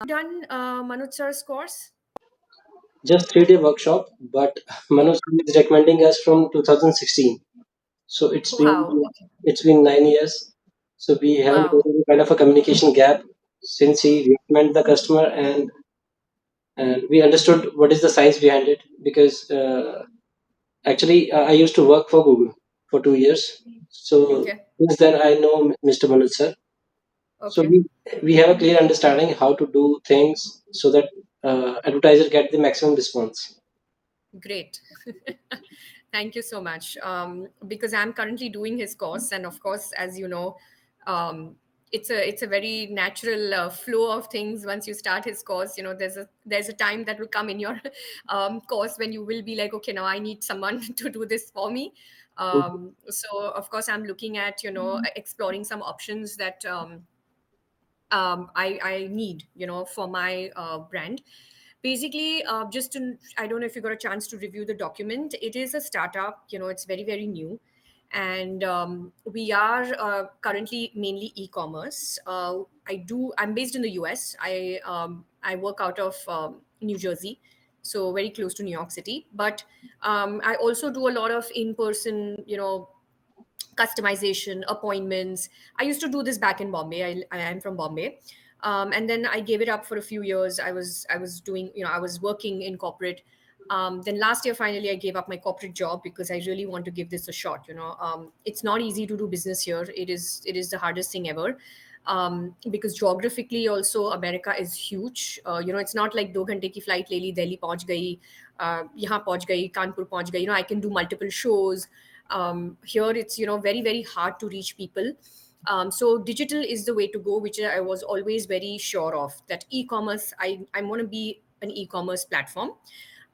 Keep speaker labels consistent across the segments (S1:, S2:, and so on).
S1: Done Manoj sir's course?
S2: Just 3 day workshop, but Manoj is recommending us from 2016. So
S1: Wow. Okay.
S2: it's been 9 years. So we haven't got
S1: Wow.
S2: any kind of a communication gap since he recommended the customer, and we understood what is the science behind it, because actually I used to work for Google for 2 years. So
S1: Okay.
S2: since then I know Mr. Manoj sir. So
S1: Okay.
S2: we have a clear understanding how to do things so that advertiser get the maximum response.
S1: Great. Thank you so much. Because I'm currently doing his course, and of course, as you know, um, it's a very natural flow of things. Once you start his course, there's a time that will come in your course when you will be like, okay, now I need someone to do this for me. So of course, I'm looking at exploring some options that I need, for my brand. Basically, I don't know if you got a chance to review the document. It is a startup, it's very, very new. And we are currently mainly e-commerce. I'm based in the US. I work out of New Jersey, so very close to New York City. But I also do a lot of in-person, customization appointments. I used to do this back in Bombay. I am from Bombay. And then I gave it up for a few years. I was doing, I was working in corporate. Then last year finally I gave up my corporate job because I really want to give this a shot. It's not easy to do business here. It is the hardest thing ever. Because geographically also America is huge. It's not like 2 घंटे की flight ले ली, Delhi पहुंच गई, यहाँ पहुंच गई, कानपुर पहुंच गई. I can do multiple shows. Here it's very, very hard to reach people. So digital is the way to go, which I was always very sure of, that e-commerce, I want to be an e-commerce platform.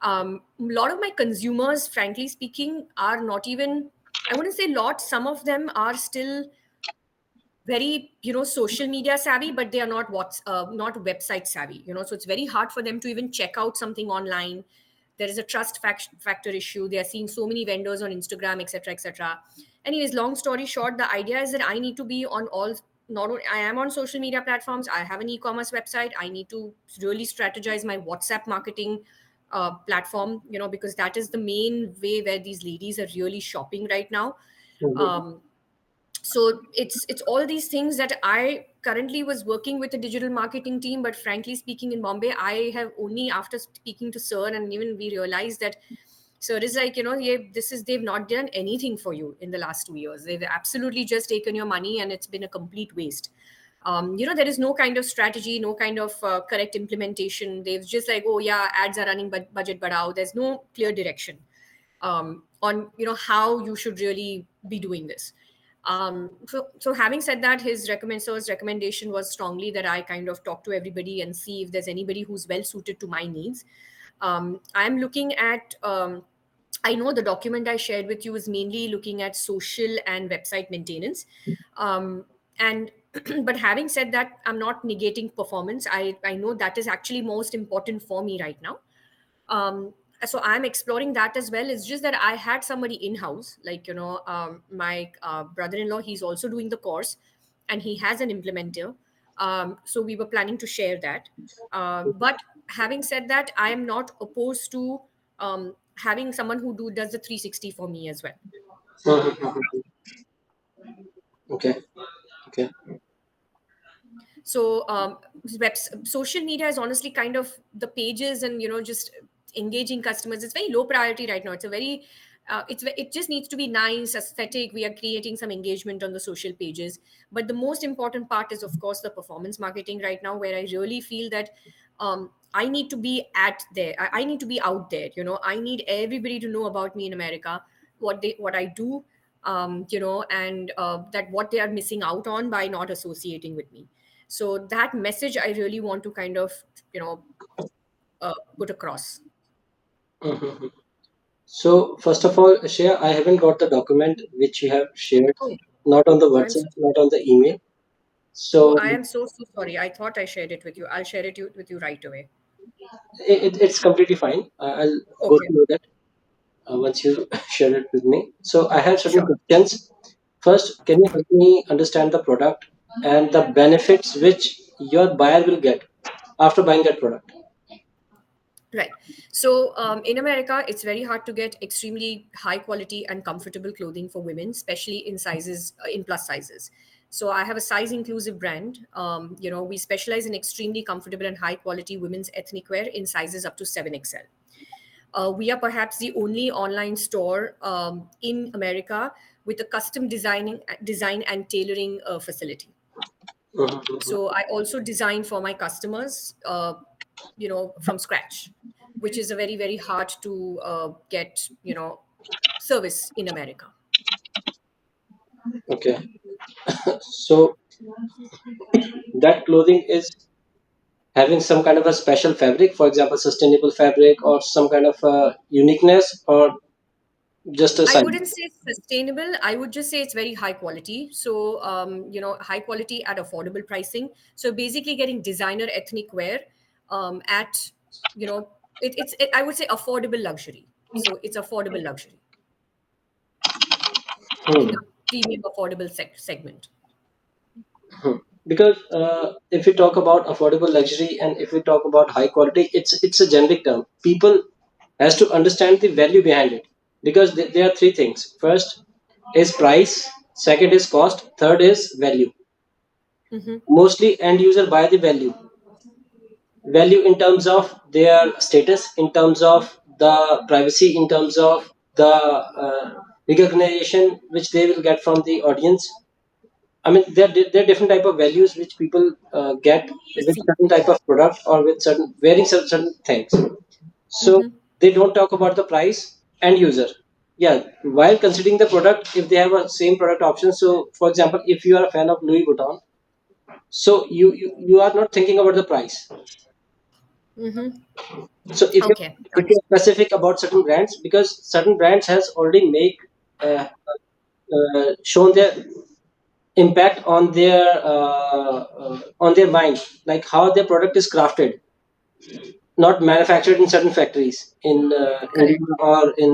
S1: A lot of my consumers, frankly speaking, are not even, I wouldn't say lot, some of them are still very social media savvy, but they are not website savvy. So it's very hard for them to even check out something online. There is a factor issue. They are seeing so many vendors on Instagram, etc., etc. Anyways, long story short, the idea is that I need to be on all, not only I am on social media platforms, I have an e-commerce website. I need to really strategize my WhatsApp marketing platform, because that is the main way where these ladies are really shopping right now.
S2: Mhm.
S1: So it's all these things that I currently was working with a digital marketing team, but frankly speaking, in Bombay, I have only, after speaking to sir, and even we realized that sir is like, yeah, they've not done anything for you in the last 2 years. They've absolutely just taken your money, and it's been a complete waste. There is no kind of strategy, no kind of correct implementation. They've just like, oh yeah, ads are running, but budget badao. There's no clear direction on how you should really be doing this. So having said that, his recommendation was strongly that I kind of talk to everybody and see if there's anybody who's well suited to my needs. I'm looking at, I know the document I shared with you is mainly looking at social and website maintenance. And but having said that, I'm not negating performance. I know that is actually most important for me right now. So I'm exploring that as well. It's just that I had somebody in house, like my brother-in-law. He's also doing the course, and he has an implementer. So we were planning to share that. But having said that, I am not opposed to having someone who does the 360 for me as well.
S2: Mhm. Okay. Okay.
S1: So social media is honestly kind of the pages and just engaging customers. It's very low priority right now. It's a very it just needs to be nice, aesthetic. We are creating some engagement on the social pages, but the most important part is of course the performance marketing right now, where I really feel that I need to be at there. I need to be out there. I need everybody to know about me in America, what I do, and that what they are missing out on by not associating with me. So that message I really want to kind of put across.
S2: Mhm. So first of all, Shreya, I haven't got the document which you have shared,
S1: Oh,
S2: not on the
S1: I'm so
S2: WhatsApp, not on the email.
S1: oh,
S2: So
S1: I am so sorry. I thought I shared it with you. I'll share it with you right away.
S2: it's completely fine. I'll go
S1: Okay,
S2: through that once you share it with me. So I have certain
S1: sure.
S2: questions. First, can you help me understand the product and the benefits which your buyer will get after buying that product.
S1: Right. So in America, it's very hard to get extremely high quality and comfortable clothing for women, especially in sizes, in plus sizes. So I have a size inclusive brand. We specialize in extremely comfortable and high quality women's ethnic wear in sizes up to 7XL. We are perhaps the only online store in America with a custom design and tailoring facility.
S2: Mhm.
S1: So I also design for my customers, from scratch, which is a very, very hard to get, service in America.
S2: Okay, so that clothing is having some kind of a special fabric, for example, sustainable fabric, or some kind of uniqueness, or just a
S1: I
S2: size.
S1: wouldn't say it's sustainable. I would just say it's very high quality. So, high quality at affordable pricing. So basically getting designer ethnic wear at, you know, I would say affordable luxury. So it's affordable luxury in
S2: Hmm.
S1: the premium affordable segment.
S2: Hmm. Because if we talk about affordable luxury and if we talk about high quality, it's a generic term. People has to understand the value behind it, because there are three things. First is price, second is cost, third is value.
S1: Mm-hmm.
S2: Mostly end user buy the value in terms of their status, in terms of the privacy, in terms of the recognition which they will get from the audience. I mean, there are different type of values which people get with
S1: Perceive.
S2: certain type of product, or with certain wearing certain things. So
S1: Mm-hmm.
S2: they don't talk about the price and user. Yeah, while considering the product, if they have a same product option. So, for example, if you are a fan of Louis Vuitton, so you are not thinking about the price.
S1: Mm-hmm.
S2: So
S1: Okay.
S2: if you're specific about certain brands, because certain brands has already make uh, shown their impact on their mind, like how their product is crafted, not manufactured in certain factories in India
S1: Correct.
S2: or in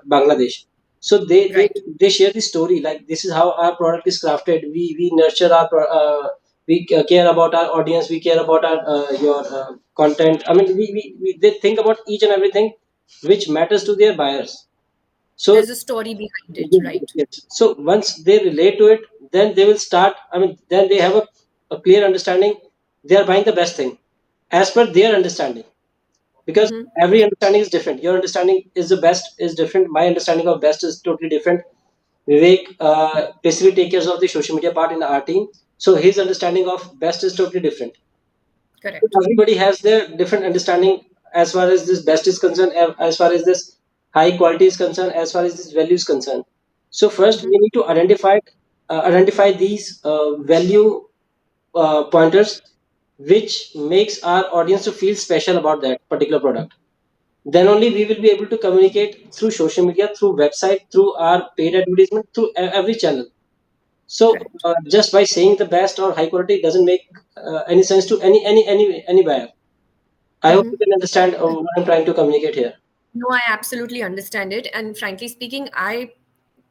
S2: Bangladesh. So
S1: Right.
S2: they share the story, like this is how our product is crafted. We nurture we care about our audience. We care about our your content. I mean, they think about each and everything which matters to their buyers. So
S1: There's a story behind it,
S2: yes, yes,
S1: right?
S2: yes. So once they relate to it, then they will start. I mean, then they have a clear understanding. They are buying the best thing as per their understanding, because
S1: Mm-hmm.
S2: every understanding is different. Your understanding is the best is different. My understanding of best is totally different. Vivek basically takes care of the social media part in our team, so his understanding of best is totally different.
S1: Correct.
S2: Everybody has their different understanding as far as this best is concerned, as far as this high quality is concerned, as far as this value is concerned. So first
S1: Mm-hmm.
S2: we need to identify these value pointers which makes our audience to feel special about that particular product. Then only we will be able to communicate through social media, through website, through our paid advertisement, through every channel. So
S1: Correct.
S2: just by saying the best or high quality doesn't make any sense to any buyer. I hope
S1: Mm-hmm.
S2: you can understand what I'm trying to communicate here.
S1: No, I absolutely understand it. And frankly speaking, I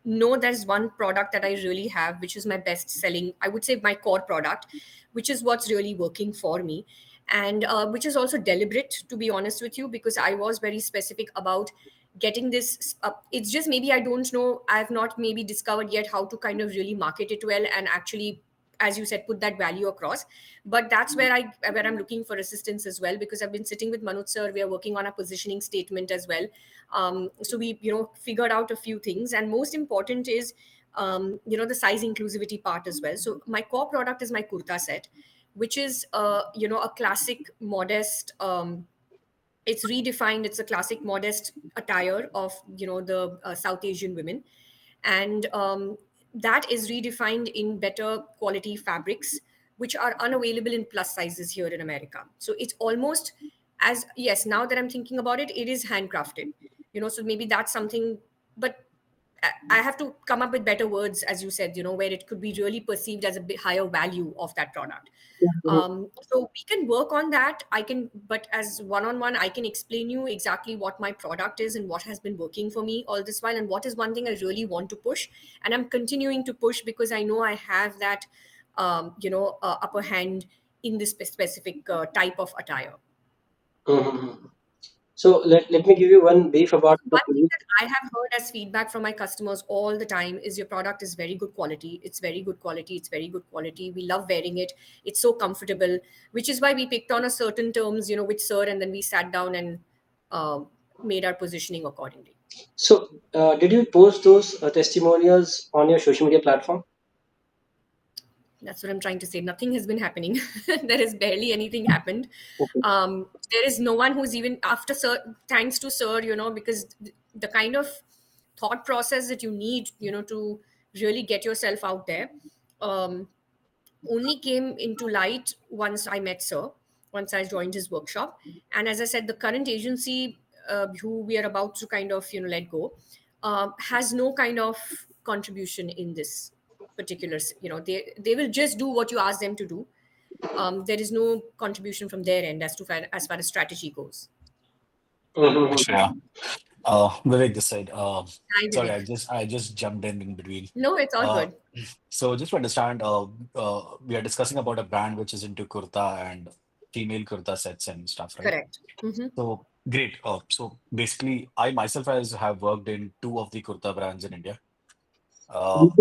S1: know there's one product that I really have, which is my best selling, I would say my core product, which is what's really working for me. And which is also deliberate, to be honest with you, because I was very specific about getting this up. It's just maybe I don't know, I've not maybe discovered yet how to kind of really market it well and actually, as you said, put that value across. But that's where I'm looking for assistance as well, because I've been sitting with Manoj sir. We are working on a positioning statement as well. So we figured out a few things, and most important is the size inclusivity part as well. So my core product is my kurta set, which is a classic modest, it's redefined, it's a classic modest attire of the South Asian women. And that is redefined in better quality fabrics, which are unavailable in plus sizes here in America. So it's almost, as yes, now that I'm thinking about it, it is handcrafted, so maybe that's something. But I have to come up with better words, as you said, where it could be really perceived as a bit higher value of that product. So we can work on that. I can, but as one on one, I can explain you exactly what my product is and what has been working for me all this while, and what is one thing I really want to push. And I'm continuing to push because I know I have that, upper hand in this specific type of attire.
S2: Mm-hmm. So let me give you one brief about the
S1: One thing that I have heard as feedback from my customers all the time is your product is very good quality. It's very good quality. It's very good quality. We love wearing it. It's so comfortable, which is why we picked on a certain terms, with Sir, and then we sat down and uh, made our positioning accordingly.
S2: So, did you post those testimonials on your social media platform?
S1: That's what I'm trying to say. Nothing has been happening. There is barely anything happened.
S2: Okay.
S1: There is no one who's even after Sir, thanks to Sir, because the kind of thought process that you need, to really get yourself out there, um, only came into light once I met Sir, once I joined his workshop. And as I said, the current agency who we are about to kind of let go has no kind of contribution in this particular. They will just do what you ask them to do. There is no contribution from their end as far as strategy goes.
S2: Mm-hmm.
S3: Shreya. Vivek this side.
S1: Hi,
S3: Sorry,
S1: Vivek.
S3: I just jumped in between.
S1: No, it's all
S3: Uh,
S1: good.
S3: so just to understand, we are discussing about a brand which is into kurta and female kurta sets and stuff, right?
S1: Correct. Hmm.
S3: So great. So basically, I myself has have worked in two of the kurta brands in India.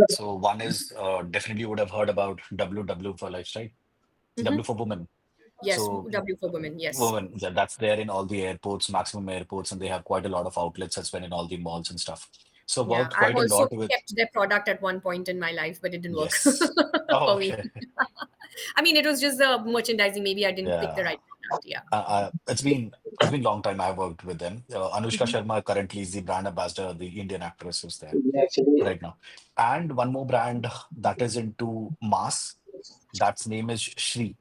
S3: So one is definitely you would have heard about WW for Lifestyle,
S1: Hmm.
S3: W for Women.
S1: Yes,
S3: So
S1: W for women. Yes.
S3: women, that's there in all the airports, maximum airports, and they have quite a lot of outlets as well in all the malls and stuff. So
S1: Yeah,
S3: worked
S1: I've
S3: quite a
S1: also
S3: lot with,
S1: kept their product at one point in my life, but it didn't work
S3: yes. Oh,
S1: for me.
S3: okay.
S1: I mean, it was just the merchandising. Maybe I didn't pick the
S3: Yeah.
S1: right product. Yeah.
S3: It's been long time I've worked with them. Anushka
S1: Hmm.
S3: Sharma currently is the brand ambassador, the Indian actress who's there
S2: Actually,
S3: right now. And one more brand that is into mass, that's name is Shri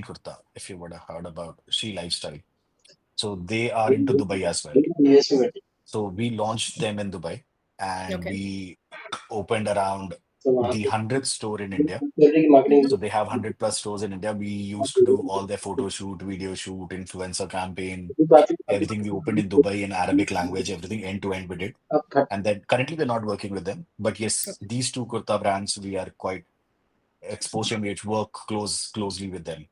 S3: Kurta, if you would have heard about Shri Lifestyle. So they are into Dubai as well.
S2: yes, ma'am.
S3: So we launched them in Dubai and
S1: Okay.
S3: we opened around
S2: So, वहाँ
S3: the
S2: पे
S3: 100th store in India.
S2: Jewellery की
S1: Hmm.
S3: So
S2: marketing
S3: they have 100 plus stores in India. We used to do all their photo shoot, video shoot, influencer campaign,
S2: की बात
S3: everything we opened in Dubai in Arabic language, everything end to end we did.
S2: अब घट
S3: And then currently we're not working with them. But yes,
S1: Okay.
S3: these two kurta brands, we are quite exposed and we work closely with them.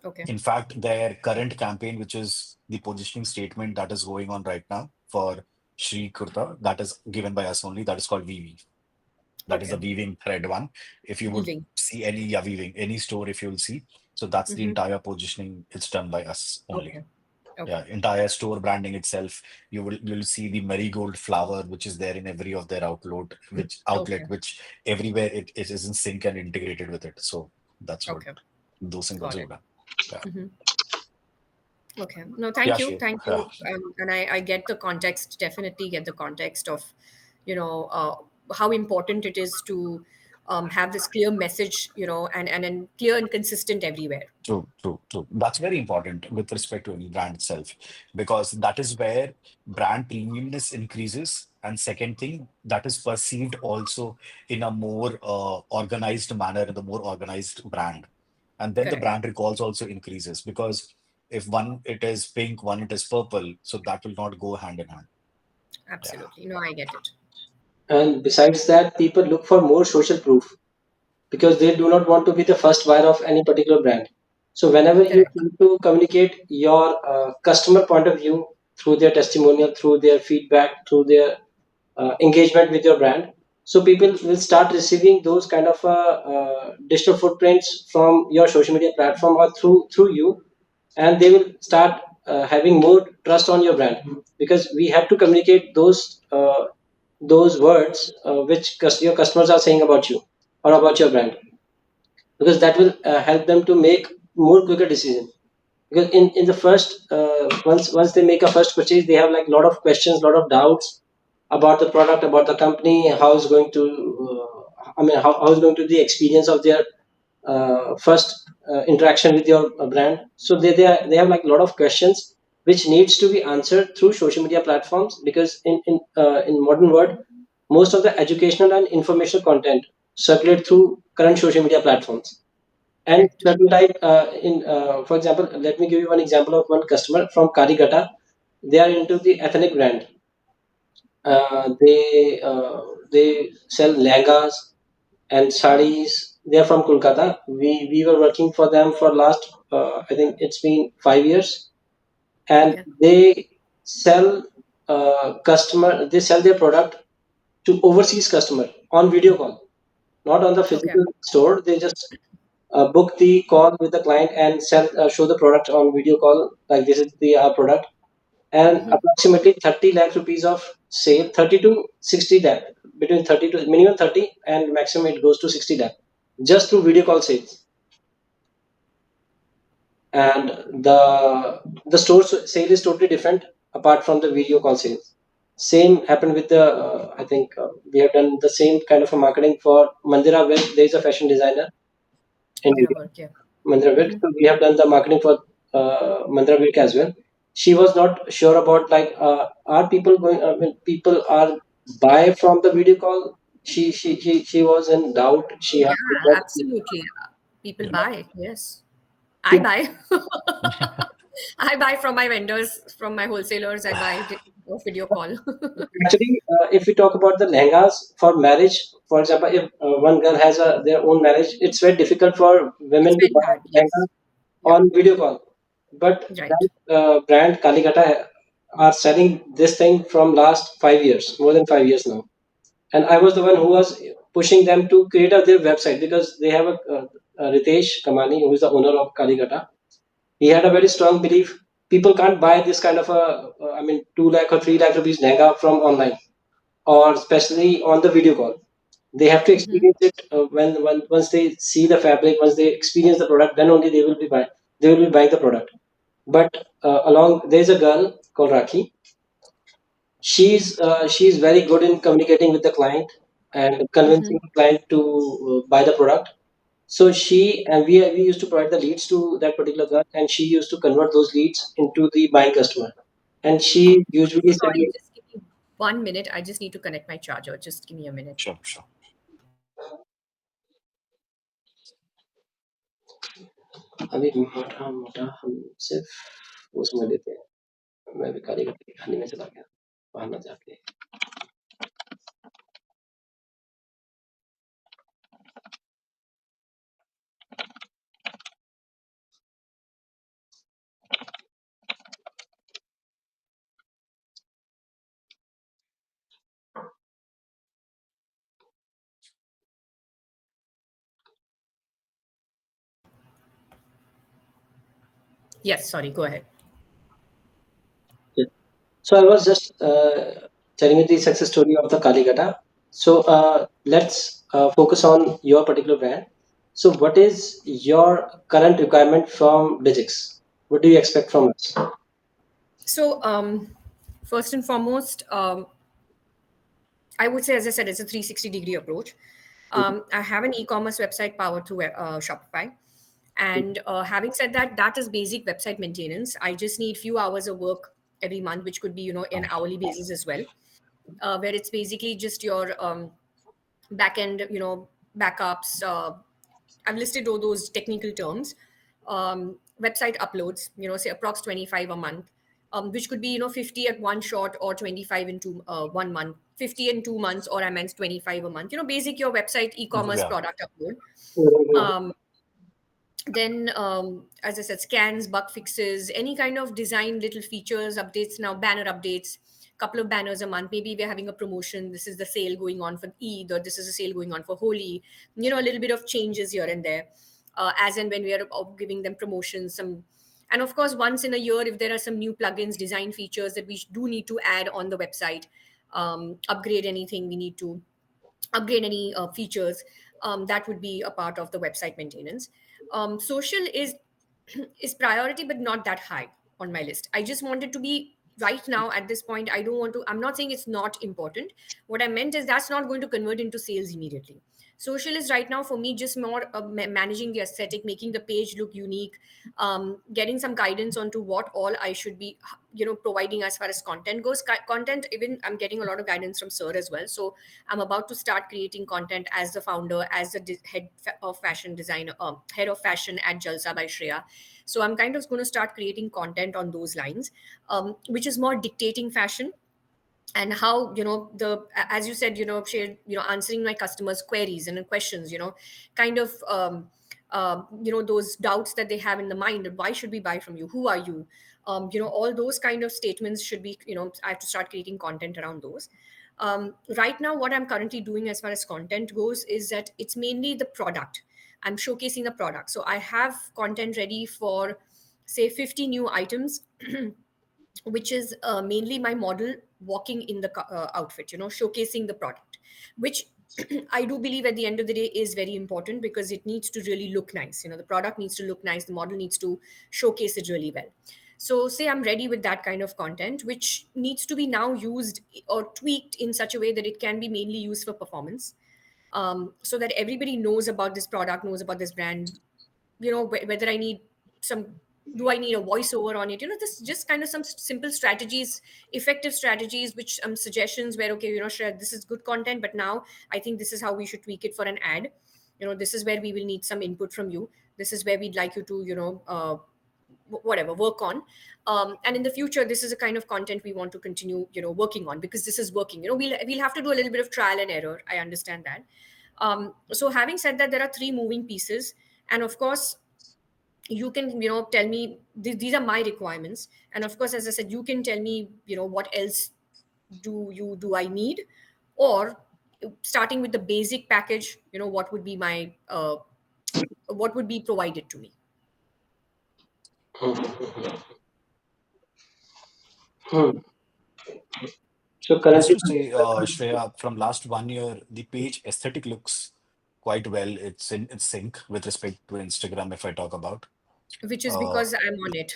S1: Okay.
S3: In fact, their current campaign, which is the positioning statement that is going on right now for Shri Kurta, that is given by us only, that is called VV. That is the
S1: Okay.
S3: weaving thread one. If you would
S1: Weaving.
S3: see any, yeah, weaving, any store, if you will see, so that's the
S1: Hmm.
S3: entire positioning. It's done by us only.
S1: Okay. Okay.
S3: Yeah, entire store branding itself. You will see the marigold flower, which is there in every of their
S1: Okay.
S3: which everywhere it is in sync and integrated with it. So that's what
S1: Okay.
S3: those symbols
S1: Got
S3: are
S1: it.
S3: done. Yeah,
S1: Hmm. Okay. No,
S3: yeah,
S1: thank you.
S3: she,
S1: Thank
S3: yeah.
S1: you. And I get the context, definitely get the context of, how important it is to have this clear message, and clear and consistent everywhere.
S3: True, true, true. That's very important with respect to any brand itself, because that is where brand premiumness increases. And second thing, that is perceived also in a more organized manner, in the more organized brand. And then the
S1: Correct.
S3: brand recalls also increases because if one it is pink, one it is purple, so that will not go hand in hand. Yeah.
S1: Absolutely. No, I get it.
S2: and besides that, people look for more social proof because they do not want to be the first buyer of any particular brand. So whenever you
S1: Correct.
S2: try to communicate your customer point of view through their testimonial, through their feedback, through their engagement with your brand, so people will start receiving those kind of digital footprints from your social media platform or through you, and they will start having more trust on your brand because we have to communicate those words which your customers are saying about you or about your brand, because that will help them to make more quicker decision. Because in the first once they make a first purchase, they have like a lot of questions, a lot of doubts about the product, about the company, how is going to how is going to be the experience of their first interaction with your brand. So they have like a lot of questions which needs to be answered through social media platforms, because in modern world, most of the educational and informational content circulate through current social media platforms. And
S1: Correct.
S2: certain type in for example, let me give you one example of one customer from Karigata. They are into the ethnic brand. They sell lehengas and sarees. They are from Kolkata. We were working for them for last, I think it's been 5 years, and
S1: Okay.
S2: they sell their product to overseas customer on video call, not on the
S1: Okay.
S2: physical store. They just book the call with the client and show the product on video call, like this is the product, and
S1: Mm-hmm.
S2: approximately 30 lakh rupees of sale, 30 to 60 lakh, between 30 to minimum 30 and maximum it goes to 60 lakh, just through video call sales. And the sale is totally different apart from the video call sales. Same happened with the I think we have done the same kind of a marketing for Mandira, where there is a fashion designer in
S1: Mandira
S2: India,
S1: work. Yeah.
S2: Mandira Wilk.
S1: Mm-hmm.
S2: So we have done the marketing for Mandira Wilk as well. She was not sure about, like, are people going, when people are buy from the video call. She was in doubt. She had to
S1: Yeah,
S2: check.
S1: absolutely. People
S3: Yeah.
S1: buy. Yes,
S2: She,
S1: I buy. I buy from my vendors, from my wholesalers. I buy off video call.
S2: actually, if we talk about the lehengas for marriage, for example, if one girl has their own marriage, it's very difficult for
S1: It's
S2: women to
S1: very
S2: buy
S1: hard.
S2: lehenga
S1: Yes. Yeah.
S2: on video call. But
S1: Right.
S2: that brand Kaligata are selling this thing from last 5 years, more than 5 years now. And I was the one who was pushing them to create their website, because they have Ritesh Kamani, who is the owner of Kaligata. He had a very strong belief people can't buy this kind of I mean, 2 lakh or 3 lakh rupees lehenga from online, or especially on the video call. They have to
S1: Mm-hmm.
S2: experience it when once they see the fabric, once they experience the product, then only they will be buying the product. But along there's a girl called Rakhi. She's very good in communicating with the client and
S1: Mm-hmm.
S2: convincing the client to buy the product. So we used to provide the leads to that particular girl, and she used to convert those leads into the buying customer. And she usually said,
S1: Sorry, just give me 1 minute. I just need to connect my charger. Just give me a minute.
S3: Sure, sure.
S2: अभी मोटा मोटा हम सिर्फ वो समझ लेते हैं। मैं भी कारीगर की खाने में चला गया बाहर ना जाके।
S1: Yes, sorry, go ahead.
S2: So I was just telling you the success story of the Kaligata. So let's focus on your particular brand. So what is your current requirement from Digix? What do you expect from us?
S1: So, first and foremost, I would say, as I said, it's a 360-degree approach. I have an e-commerce website powered through Shopify. And having said that, that is basic website maintenance. I just need few hours of work every month, which could be, an hourly basis as well, where it's basically just your back end, backups. I've listed all those technical terms. Website uploads, say approx 25 a month, which could be, 50 at one shot or 25 in 1 month, 50 in 2 months, or I meant 25 a month. Basic your website e-commerce
S3: Yeah.
S1: product upload.
S2: Mhm.
S1: Um, then as I said, scans, bug fixes, any kind of design little features, updates, now banner updates, couple of banners a month. Maybe we're having a promotion, this is the sale going on for Eid, or this is a sale going on for Holi, a little bit of changes here and there, as and when we are giving them promotions, some. And of course, once in a year, if there are some new plugins, design features that we do need to add on the website, upgrade anything we need to, upgrade any features, that would be a part of the website maintenance. Social is priority, but not that high on my list. I just wanted to be right now at this point. I don't want to. I'm not saying it's not important. What I meant is that's not going to convert into sales immediately. Social is right now for me just more managing the aesthetic, making the page look unique, getting some guidance onto what all I should be, providing as far as content goes. Content, even I'm getting a lot of guidance from Sir as well. So I'm about to start creating content as the founder, as the of fashion designer, head of fashion at Jalsa by Shreya. So I'm kind of going to start creating content on those lines, which is more dictating fashion, and how, the as you said, share, answering my customers queries and questions, kind of, those doubts that they have in the mind, why should we buy from you, who are you, all those kind of statements should be, I have to start creating content around those. Right now what I'm currently doing as far as content goes is that it's mainly the product. I'm showcasing the product, so I have content ready for, say, 50 new items, which is mainly my model walking in the outfit, showcasing the product, which I do believe at the end of the day is very important, because it needs to really look nice. The product needs to look nice, the model needs to showcase it really well. So say I'm ready with that kind of content, which needs to be now used or tweaked in such a way that it can be mainly used for performance, so that everybody knows about this product, knows about this brand, whether I need some, do I need a voiceover on it, this just kind of some simple strategies, effective strategies, which suggestions where, okay, Shreya, this is good content, but now I think this is how we should tweak it for an ad. This is where we will need some input from you. This is where we'd like you to, whatever, work on. And in the future, this is a kind of content we want to continue, working on, because this is working. We'll have to do a little bit of trial and error, I understand that. So having said that, there are three moving pieces, and of course you can, tell me, these are my requirements, and of course, as I said, you can tell me, what else do I need, or starting with the basic package, what would be my what would be provided to me.
S2: Hmm. So
S3: Has
S2: currently,
S3: to say, Shreya, from last 1 year, the page aesthetic looks quite well. It's in sync with respect to Instagram, if I talk about.
S1: Which is
S3: Uh,
S1: because I'm on it.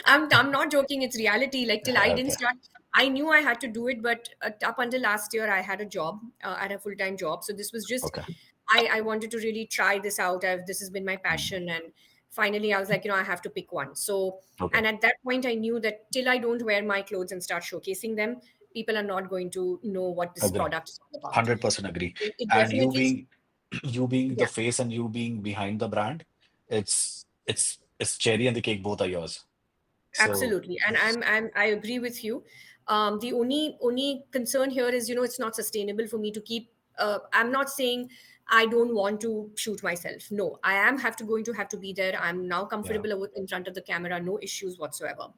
S1: I'm not joking. It's reality. Like, till I didn't
S3: okay,
S1: start, I knew I had to do it, but up until last year, I had a job. I had a full time job. So this was just,
S3: okay.
S1: I wanted to really try this out. This has been my
S3: Mm,
S1: passion, and finally, I was like, I have to pick one. So,
S3: okay,
S1: and at that point, I knew that till I don't wear my clothes and start showcasing them, people are not going to know what this
S3: agree.
S1: product is all about.
S3: 100% agree.
S1: It
S3: And you
S1: definitely,
S3: being you being the
S1: yeah.
S3: face and you being behind the brand, it's cherry and the cake both are yours. So
S1: Absolutely, and I agree with you. The only concern here is, it's not sustainable for me to keep. I'm not saying I don't want to shoot myself. No, I am have to going to have to be there. I'm now
S3: yeah,
S1: comfortable in front of the camera, no issues whatsoever.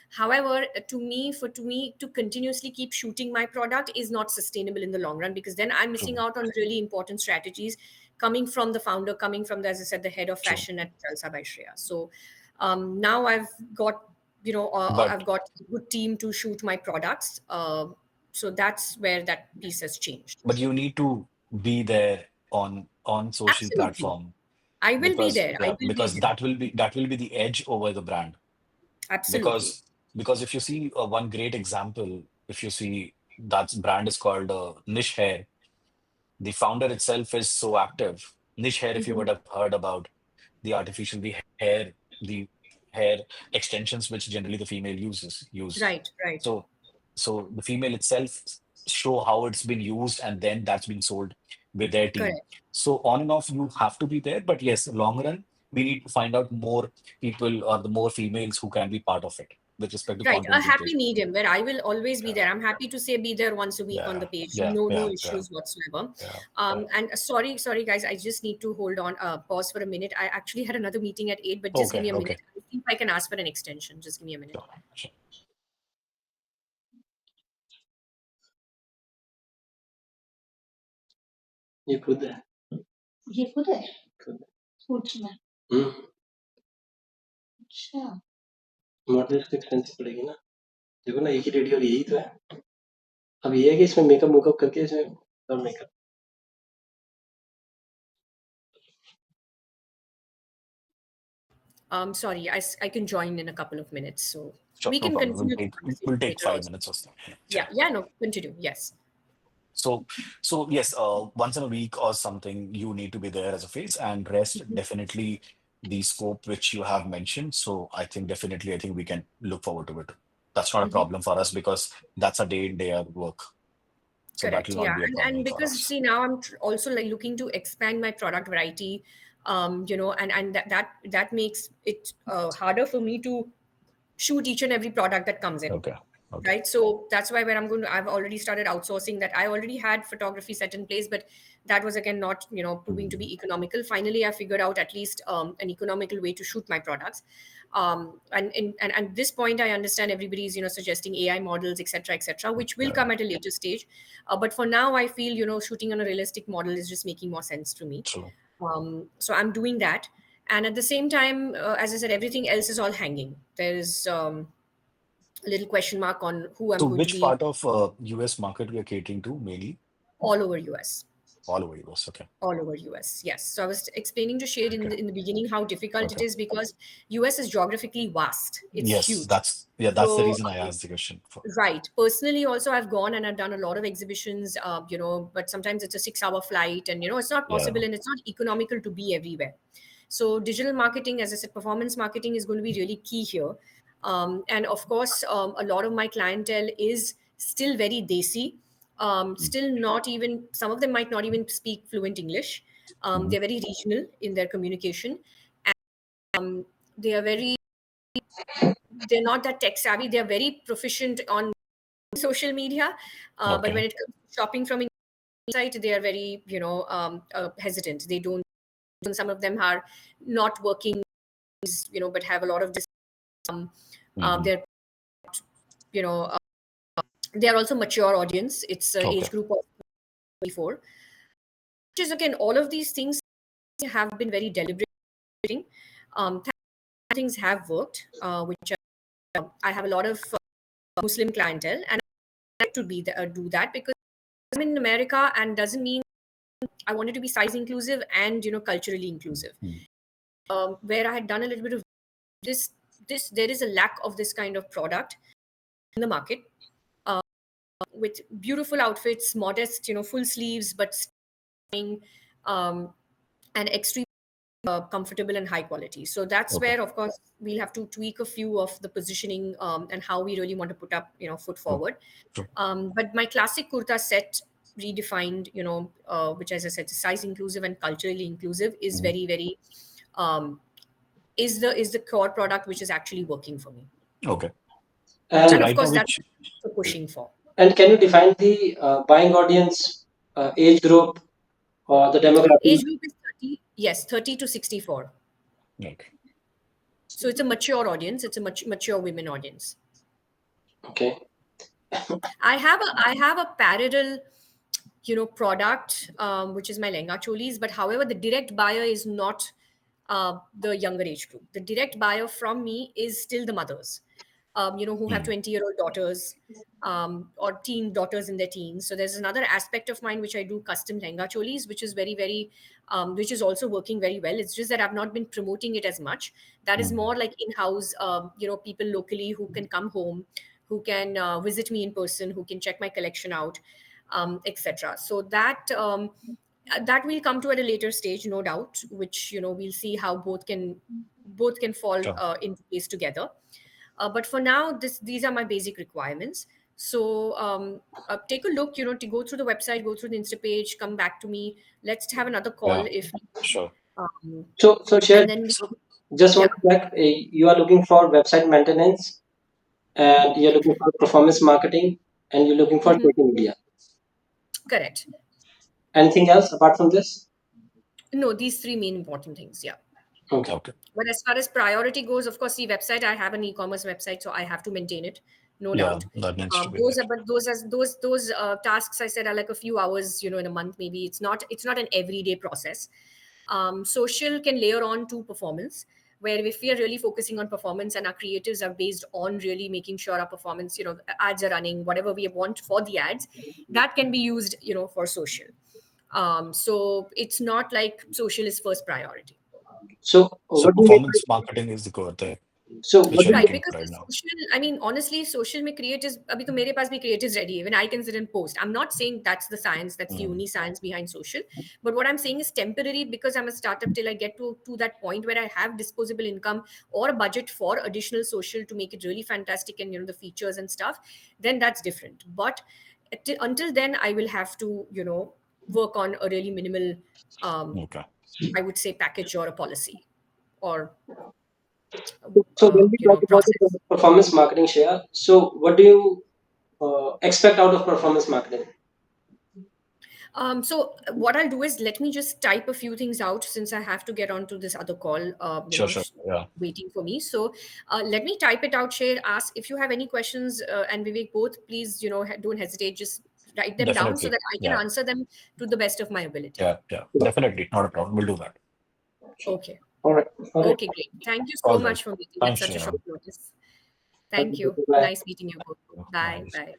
S1: However, to me to continuously keep shooting my product is not sustainable in the long run, because then I'm missing
S3: true,
S1: out on really important strategies coming from the founder, coming from the, as I said, the head of
S3: true.
S1: fashion at Jalsa by Shreya. So now I've got,
S3: But
S1: I've got a good team to shoot my products. So that's where that piece has changed.
S3: but you need to be there on social
S1: Absolutely.
S3: platform
S1: I will be
S3: because
S1: there. I
S3: yeah,
S1: will be
S3: because
S1: there.
S3: that will be the edge over the brand.
S1: Absolutely.
S3: Because if you see one great example, if you see that brand is called Niche Hair. The founder itself is so active. Niche hair, if you
S1: Mhm.
S3: would have heard about the hair extensions which generally the female use.
S1: Right, right.
S3: So so the female itself show how it's been used and then that's been sold with their team.
S1: Correct.
S3: So on and off you have to be there, but yes, long run we need to find out more people or the more females who can be part of it with respect to
S1: Right. A
S3: content
S1: happy
S3: creation.
S1: medium where I will always be
S3: Yeah,
S1: there. I'm happy to say be there once a week on
S3: yeah,
S1: the page.
S3: yeah,
S1: No
S3: yeah, yeah,
S1: issues whatsoever.
S3: yeah,
S1: And sorry guys, I just need to hold on, pause for a minute. I actually had another meeting at 8, but just give
S3: okay,
S1: me a minute.
S3: okay.
S1: I think I can ask for an extension. Just give me a minute.
S3: Sure, sure.
S2: ये खुद है। ये खुद है। खुद है। पूछ में। हम्म। अच्छा। मॉडल तो एक्सपेंसिव पड़ेगी ना। देखो ना एक ही रेडी और यही तो है। अब ये है कि इसमें मेकअप मुकअप करके इसमें और makeup.
S1: Sorry, I can join in a couple of minutes. So
S3: Sure,
S1: we
S3: no
S1: can
S3: problem.
S1: continue the
S3: We'll
S1: conversation
S3: take
S1: later
S3: five
S1: also.
S3: minutes or so. Yeah.
S1: Yeah, yeah, no, continue. Yes.
S3: So, so yes, once in a week or something, you need to be there as a face, and rest definitely the scope which you have mentioned. So, I think we can look forward to it. That's not a
S1: Hmm.
S3: problem for us because that's a day in, day out work. So that
S1: Correct.
S3: will
S1: Yeah,
S3: not be a
S1: and
S3: problem for
S1: because
S3: us.
S1: see now I'm also like looking to expand my product variety, and that makes it harder for me to shoot each and every product that comes in.
S3: Okay. Okay.
S1: right? So that's why where I'm going to, I've already started outsourcing that. I already had photography set in place, but that was again not, proving to
S3: Mm,
S1: be economical. Finally, I figured out at least an economical way to shoot my products. And at this point, I understand everybody's, suggesting AI models, etc., etc., which will
S3: yeah.
S1: come at a later stage. But for now, I feel, shooting on a realistic model is just making more sense to me.
S3: True.
S1: So I'm doing that. And at the same time, as I said, everything else is all hanging. There is a little question mark on who I'm
S3: So
S1: going to
S3: which
S1: be
S3: part of US market we are catering to mainly?
S1: all over US.
S3: All over US. Okay.
S1: All over US, yes. So I was explaining to Shade in
S3: Okay.
S1: the beginning how difficult it
S3: Okay.
S1: is because US is geographically vast. It's
S3: Yes,
S1: huge.
S3: that's yeah, that's the
S1: So
S3: reason I asked the question for.
S1: right. Personally, also, I've gone and I've done a lot of exhibitions, but sometimes it's a 6 hour flight and, it's not
S3: Yeah.
S1: possible and it's not economical to be everywhere. So, digital marketing, as I said, performance marketing is going to be really key here. And of course, a lot of my clientele is still very desi,
S3: Mm.
S1: still not even, some of them might not even speak fluent English.
S3: Mhm.
S1: They're very regional in their communication. They are very, they're not that tech savvy. They're very proficient on social media, but when
S3: Okay.
S1: it comes to shopping from inside, they are very, hesitant. They don't. Some of them are not working, but have a lot of this. Um,
S3: Hmm.
S1: they're, you know, uh, they are also mature audience. It's an
S3: Okay.
S1: age group of 24, which is again all of these things have been very deliberate. Things have worked, which I have a lot of Muslim clientele, and I like to do that because I'm in America, and doesn't mean I wanted to be size inclusive and culturally inclusive.
S3: Mm.
S1: Where I had done a little bit of this, there is a lack of this kind of product in the market, uh, with beautiful outfits, modest, full sleeves, but staying, um, and extremely comfortable and high quality. So that's
S3: Okay.
S1: where, of course, we'll have to tweak a few of the positioning, and how we really want to put up, foot
S3: True.
S1: forward.
S3: True.
S1: But my classic kurta set redefined, which, as I said, is size inclusive and culturally inclusive, is
S3: Mhm.
S1: very, very, um, is the core product which is actually working for me.
S3: Okay. So
S1: And
S2: And
S1: of
S3: right now,
S1: course, that's
S3: which
S1: what we're pushing for.
S2: can you define the buying audience, age group, or the demography?
S1: Age group is 30, yes, 30 to 64.
S3: okay.
S1: So it's a mature audience. It's a mature women audience.
S2: Okay.
S1: I have a parallel, product, which is my lenga cholis. But however, the direct buyer is not the younger age group. The direct buyer from me is still the mothers, who have
S3: Mm.
S1: 20-year-old daughters, or teen daughters in their teens. So there's another aspect of mine which I do custom lenga cholis, which is very, very, which is also working very well. It's just that I've not been promoting it as much. That is
S3: Mm.
S1: more like in-house, people locally who can come home, who can visit me in person, who can check my collection out, etc. So that will come to at a later stage, no doubt. Which we'll see how both can fall
S3: Sure.
S1: into place together. But for now, these are my basic requirements. So take a look, to go through the website, go through the Insta page, come back to me. Let's have another call
S3: Yeah.
S1: if,
S3: Sure.
S1: um,
S2: So share.
S1: and then
S3: So
S2: Just
S1: yeah.
S2: want to check. You are looking for website maintenance, and you're looking for performance marketing, and you're looking for
S1: Mhm.
S2: social media.
S1: Correct.
S2: Anything else apart from this?
S1: No, these three main important things. Yeah.
S2: Okay.
S3: okay.
S1: But as far as priority goes, of course, the website, I have an e-commerce website, so I have to maintain it, no
S3: Yeah,
S1: doubt.
S3: that needs to be
S1: Those
S3: there.
S1: are, but those tasks I said are like a few hours, in a month. Maybe it's not an everyday process. Social can layer on to performance, where if we are really focusing on performance and our creatives are based on really making sure our performance, ads are running, whatever we want for the ads, that can be used, for social. So it's not like social is first priority.
S2: So
S3: So
S2: what do you mean
S3: performance marketing is the core there,
S2: so
S3: which
S2: what do
S3: you're
S2: you
S1: Right,
S3: looking
S1: because
S3: for
S1: the
S3: right now.
S1: social, I mean, honestly, social में creators, अभी तो मेरे पास भी creators ready है. Even I can sit and post. I'm not saying that's the science, that's the
S3: Mm.
S1: only science behind social. But what I'm saying is temporary, because I'm a startup till I get to that point where I have disposable income or a budget for additional social to make it really fantastic and the features and stuff. Then that's different. But until then, I will have to work on a really minimal, um,
S3: Okay.
S1: I would say, package or a policy, or
S2: So when we talk about the
S1: process.
S2: performance marketing share, so what do you expect out of performance marketing?
S1: So what I'll do is let me just type a few things out since I have to get onto this other call,
S3: Sure, sure. Yeah,
S1: waiting for me. So let me type it out, share, ask if you have any questions, and Vivek, both, please, don't hesitate. Just write them down so
S3: definitely.
S1: that I can
S3: Yeah,
S1: answer them to the best of my ability.
S3: yeah, yeah. Definitely. Not a problem. We'll do that.
S2: Sure.
S1: Okay.
S2: All right. All right.
S1: Okay, great. Thank you so
S3: All right.
S1: much for meeting at
S3: Thanks,
S1: such a
S3: Shreya.
S1: short notice.
S2: Thank
S1: Thank
S2: you.
S1: you.
S2: Bye.
S1: Nice meeting you both. Bye.
S3: Bye.
S1: Bye.